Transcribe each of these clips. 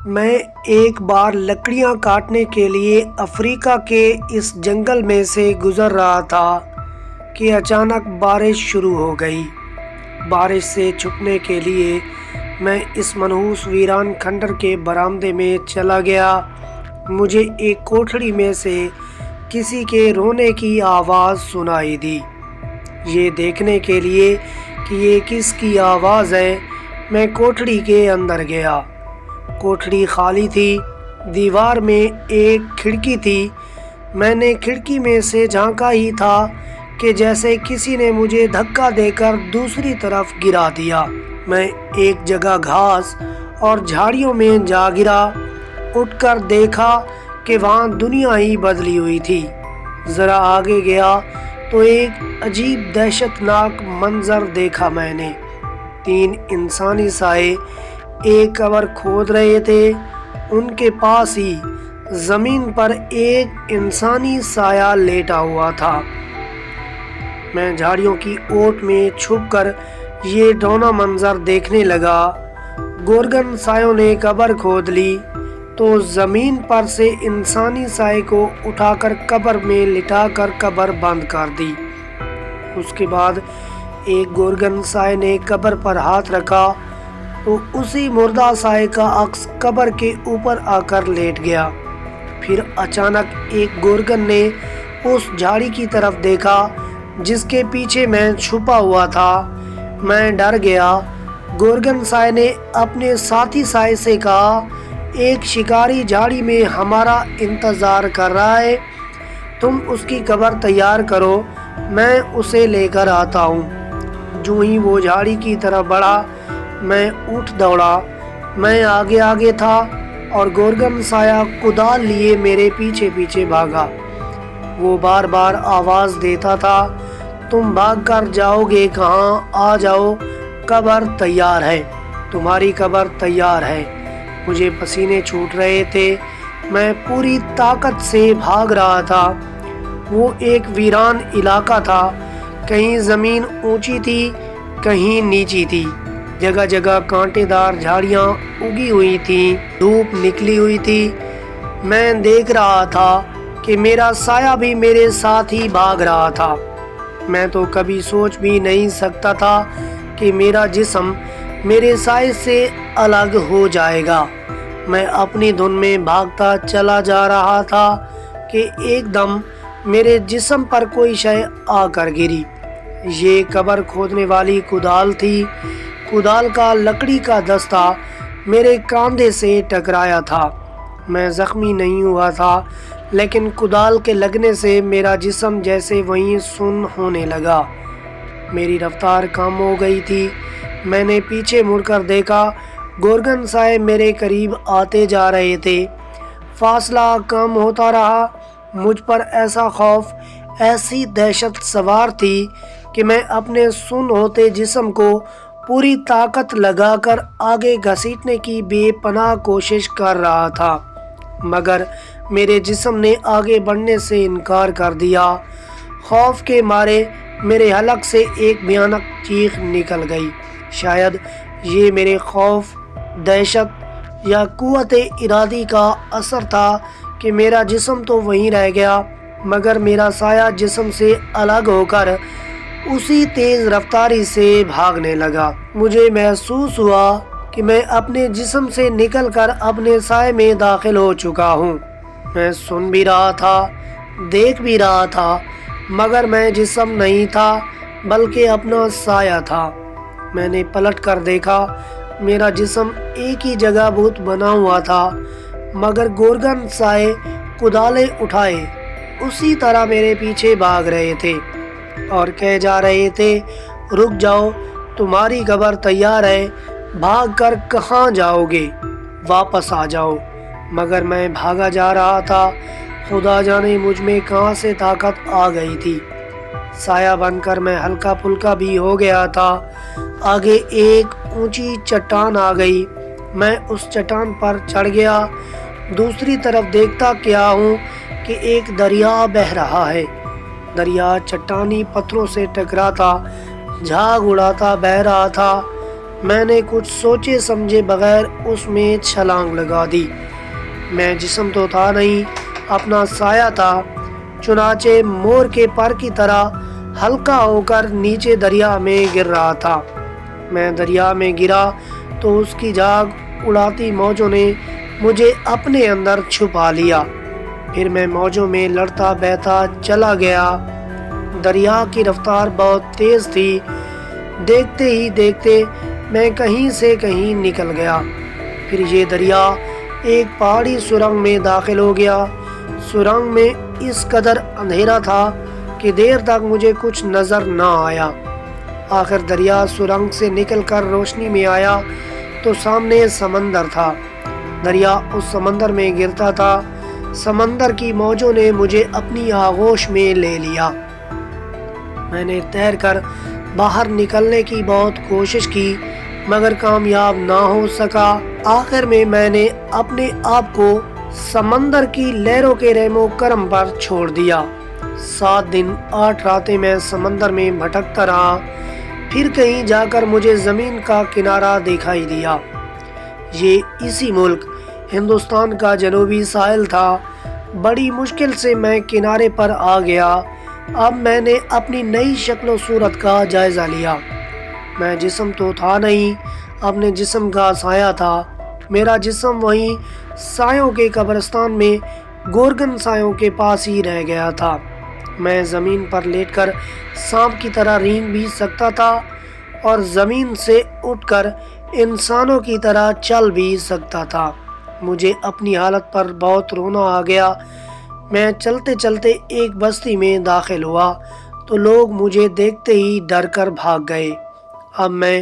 میں ایک بار لکڑیاں کاٹنے کے لیے افریقہ کے اس جنگل میں سے گزر رہا تھا کہ اچانک بارش شروع ہو گئی۔ بارش سے چھپنے کے لیے میں اس منحوس ویران کھنڈر کے برآمدے میں چلا گیا۔ مجھے ایک کوٹھڑی میں سے کسی کے رونے کی آواز سنائی دی۔ یہ دیکھنے کے لیے کہ یہ کس کی آواز ہے، میں کوٹھڑی کے اندر گیا۔ کوٹھڑی خالی تھی، دیوار میں ایک کھڑکی تھی۔ میں نے کھڑکی میں سے جھانکا ہی تھا کہ جیسے کسی نے مجھے دھکا دے کر دوسری طرف گرا دیا۔ میں ایک جگہ گھاس اور جھاڑیوں میں جا گرا۔ اٹھ کر دیکھا کہ وہاں دنیا ہی بدلی ہوئی تھی۔ ذرا آگے گیا تو ایک عجیب دہشت ناک منظر دیکھا میں نے۔ 3 انسانی سائے ایک قبر کھود رہے تھے۔ ان کے پاس ہی زمین پر ایک انسانی سایہ لیٹا ہوا تھا۔ میں جھاڑیوں کی اوٹ میں چھپ کر یہ ڈراؤنا منظر دیکھنے لگا۔ گورگن سایوں نے قبر کھود لی تو زمین پر سے انسانی سائے کو اٹھا کر قبر میں لٹا کر قبر بند کر دی۔ اس کے بعد ایک گورگن سائے نے قبر پر ہاتھ رکھا تو اسی مردہ سائے کا عکس قبر کے اوپر آ کر لیٹ گیا۔ پھر اچانک ایک گورگن نے اس جھاڑی کی طرف دیکھا جس کے پیچھے میں چھپا ہوا تھا۔ میں ڈر گیا۔ گورگن سائے نے اپنے ساتھی سائے سے کہا، ایک شکاری جھاڑی میں ہمارا انتظار کر رہا ہے، تم اس کی قبر تیار کرو، میں اسے لے کر آتا ہوں۔ جو ہی وہ جھاڑی کی طرف بڑھا، میں اٹھ دوڑا۔ میں آگے آگے تھا اور گورگن سایہ کدال لیے میرے پیچھے پیچھے بھاگا۔ وہ بار بار آواز دیتا تھا، تم بھاگ کر جاؤ گے کہاں، آ جاؤ، قبر تیار ہے، تمہاری قبر تیار ہے۔ مجھے پسینے چھوٹ رہے تھے، میں پوری طاقت سے بھاگ رہا تھا۔ وہ ایک ویران علاقہ تھا، کہیں زمین اونچی تھی، کہیں نیچی تھی، جگہ جگہ کانٹے دار جھاڑیاں اگی ہوئی تھیں، دھوپ نکلی ہوئی تھی۔ میں دیکھ رہا تھا کہ میرا سایہ بھی میرے ساتھ ہی بھاگ رہا تھا۔ میں تو کبھی سوچ بھی نہیں سکتا تھا کہ میرا جسم میرے سائے سے الگ ہو جائے گا۔ میں اپنی دھن میں بھاگتا چلا جا رہا تھا کہ ایک دم میرے جسم پر کوئی شے آ کر گری۔ یہ قبر کھودنے والی کدال تھی۔ کدال کا لکڑی کا دستہ میرے کاندھے سے ٹکرایا تھا۔ میں زخمی نہیں ہوا تھا، لیکن کدال کے لگنے سے میرا جسم جیسے وہیں سن ہونے لگا۔ میری رفتار کم ہو گئی تھی۔ میں نے پیچھے مڑ کر دیکھا، گورگن سائے میرے قریب آتے جا رہے تھے۔ فاصلہ کم ہوتا رہا۔ مجھ پر ایسا خوف، ایسی دہشت سوار تھی کہ میں اپنے سن ہوتے جسم کو پوری طاقت لگا کر آگے گھسیٹنے کی بے پناہ کوشش کر رہا تھا، مگر میرے جسم نے آگے بڑھنے سے انکار کر دیا۔ خوف کے مارے میرے حلق سے ایک بھیانک چیخ نکل گئی۔ شاید یہ میرے خوف، دہشت یا قوت ارادی کا اثر تھا کہ میرا جسم تو وہیں رہ گیا، مگر میرا سایہ جسم سے الگ ہو کر اسی تیز رفتاری سے بھاگنے لگا۔ مجھے محسوس ہوا کہ میں اپنے جسم سے نکل کر اپنے سائے میں داخل ہو چکا ہوں۔ میں سن بھی رہا تھا، دیکھ بھی رہا تھا، مگر میں جسم نہیں تھا بلکہ اپنا سایہ تھا۔ میں نے پلٹ کر دیکھا، میرا جسم ایک ہی جگہ بت بنا ہوا تھا، مگر گورگن سائے کدالیں اٹھائے اسی طرح میرے پیچھے بھاگ رہے تھے اور کہہ جا رہے تھے، رک جاؤ، تمہاری قبر تیار ہے، بھاگ کر کہاں جاؤ گے، واپس آ جاؤ۔ مگر میں بھاگا جا رہا تھا، خدا جانے مجھ میں کہاں سے طاقت آ گئی تھی۔ سایہ بن کر میں ہلکا پھلکا بھی ہو گیا تھا۔ آگے ایک اونچی چٹان آ گئی۔ میں اس چٹان پر چڑھ گیا۔ دوسری طرف دیکھتا کیا ہوں کہ ایک دریا بہہ رہا ہے۔ دریا چٹانی پتھروں سے ٹکراتا، جھاگ اڑاتا بہہ رہا تھا۔ میں نے کچھ سوچے سمجھے بغیر اس میں چھلانگ لگا دی۔ میں جسم تو تھا نہیں، اپنا سایہ تھا، چنانچہ مور کے پر کی طرح ہلکا ہو کر نیچے دریا میں گر رہا تھا۔ میں دریا میں گرا تو اس کی جھاگ اڑاتی موجوں نے مجھے اپنے اندر چھپا لیا۔ پھر میں موجوں میں لڑتا بہتا چلا گیا۔ دریا کی رفتار بہت تیز تھی، دیکھتے ہی دیکھتے میں کہیں سے کہیں نکل گیا۔ پھر یہ دریا ایک پہاڑی سرنگ میں داخل ہو گیا۔ سرنگ میں اس قدر اندھیرا تھا کہ دیر تک مجھے کچھ نظر نہ آیا۔ آخر دریا سرنگ سے نکل کر روشنی میں آیا تو سامنے سمندر تھا۔ دریا اس سمندر میں گرتا تھا۔ سمندر کی موجوں نے مجھے اپنی آغوش میں لے لیا۔ میں نے تیر کر باہر نکلنے کی بہت کوشش کی مگر کامیاب نہ ہو سکا۔ آخر میں نے اپنے آپ کو سمندر کی لہروں کے رحم و کرم پر چھوڑ دیا۔ 7 دن 8 راتیں میں سمندر میں بھٹکتا رہا۔ پھر کہیں جا کر مجھے زمین کا کنارہ دکھائی دیا۔ یہ اسی ملک ہندوستان کا جنوبی ساحل تھا۔ بڑی مشکل سے میں کنارے پر آ گیا۔ اب میں نے اپنی نئی شکل و صورت کا جائزہ لیا۔ میں جسم تو تھا نہیں، اپنے جسم کا سایہ تھا۔ میرا جسم وہیں سایوں کے قبرستان میں گورگن سایوں کے پاس ہی رہ گیا تھا۔ میں زمین پر لیٹ کر سانپ کی طرح رینگ بھی سکتا تھا اور زمین سے اٹھ کر انسانوں کی طرح چل بھی سکتا تھا۔ مجھے اپنی حالت پر بہت رونا آ گیا۔ میں چلتے چلتے ایک بستی میں داخل ہوا تو لوگ مجھے دیکھتے ہی ڈر کر بھاگ گئے۔ اب میں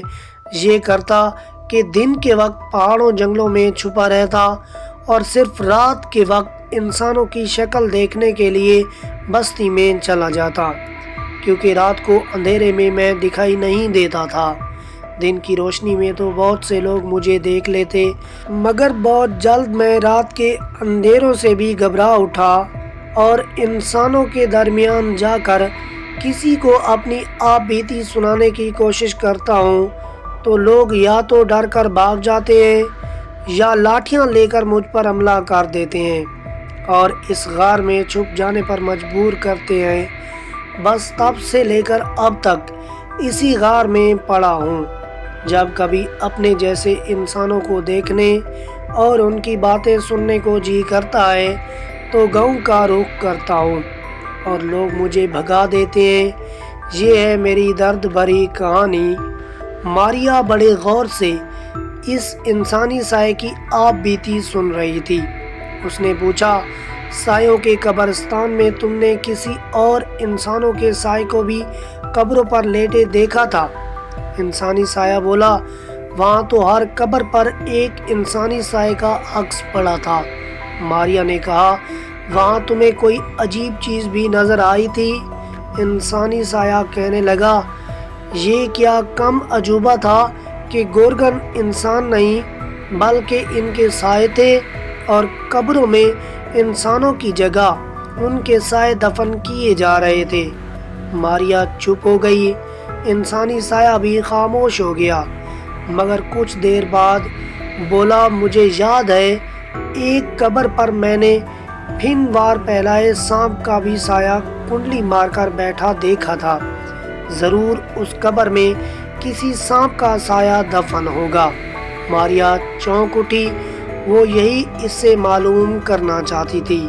یہ کرتا کہ دن کے وقت پہاڑوں جنگلوں میں چھپا رہتا اور صرف رات کے وقت انسانوں کی شکل دیکھنے کے لیے بستی میں چلا جاتا، کیونکہ رات کو اندھیرے میں میں دکھائی نہیں دیتا تھا۔ دن کی روشنی میں تو بہت سے لوگ مجھے دیکھ لیتے مگر بہت جلد میں رات کے اندھیروں سے بھی گھبرا اٹھا اور انسانوں کے درمیان جا کر کسی کو اپنی آپ بیتی سنانے کی کوشش کرتا ہوں تو لوگ یا تو ڈر کر بھاگ جاتے ہیں یا لاٹھیاں لے کر مجھ پر حملہ کر دیتے ہیں اور اس غار میں چھپ جانے پر مجبور کرتے ہیں۔ بس تب سے لے کر اب تک اسی غار میں پڑا ہوں۔ جب کبھی اپنے جیسے انسانوں کو دیکھنے اور ان کی باتیں سننے کو جی کرتا ہے تو گاؤں کا رخ کرتا ہوں اور لوگ مجھے بھگا دیتے ہیں۔ یہ ہے میری درد بھری کہانی۔ ماریا بڑے غور سے اس انسانی سائے کی آپ بیتی سن رہی تھی۔ اس نے پوچھا، سایوں کے قبرستان میں تم نے کسی اور انسانوں کے سائے کو بھی قبروں پر لیٹے دیکھا تھا؟ انسانی سایہ بولا، وہاں تو ہر قبر پر ایک انسانی سائے کا عکس پڑا تھا۔ ماریا نے کہا، وہاں تمہیں کوئی عجیب چیز بھی نظر آئی تھی؟ انسانی سایہ کہنے لگا، یہ کیا کم عجوبہ تھا کہ گورگن انسان نہیں بلکہ ان کے سائے تھے اور قبروں میں انسانوں کی جگہ ان کے سائے دفن کیے جا رہے تھے۔ ماریا چپ ہو گئی۔ انسانی سایہ بھی خاموش ہو گیا مگر کچھ دیر بعد بولا، مجھے یاد ہے ایک قبر پر میں نے پھن وار پھیلائے سانپ کا بھی سایہ کنڈلی مار کر بیٹھا دیکھا تھا۔ ضرور اس قبر میں کسی سانپ کا سایہ دفن ہوگا۔ ماریا چونک اٹھی۔ وہ یہی اس سے معلوم کرنا چاہتی تھی۔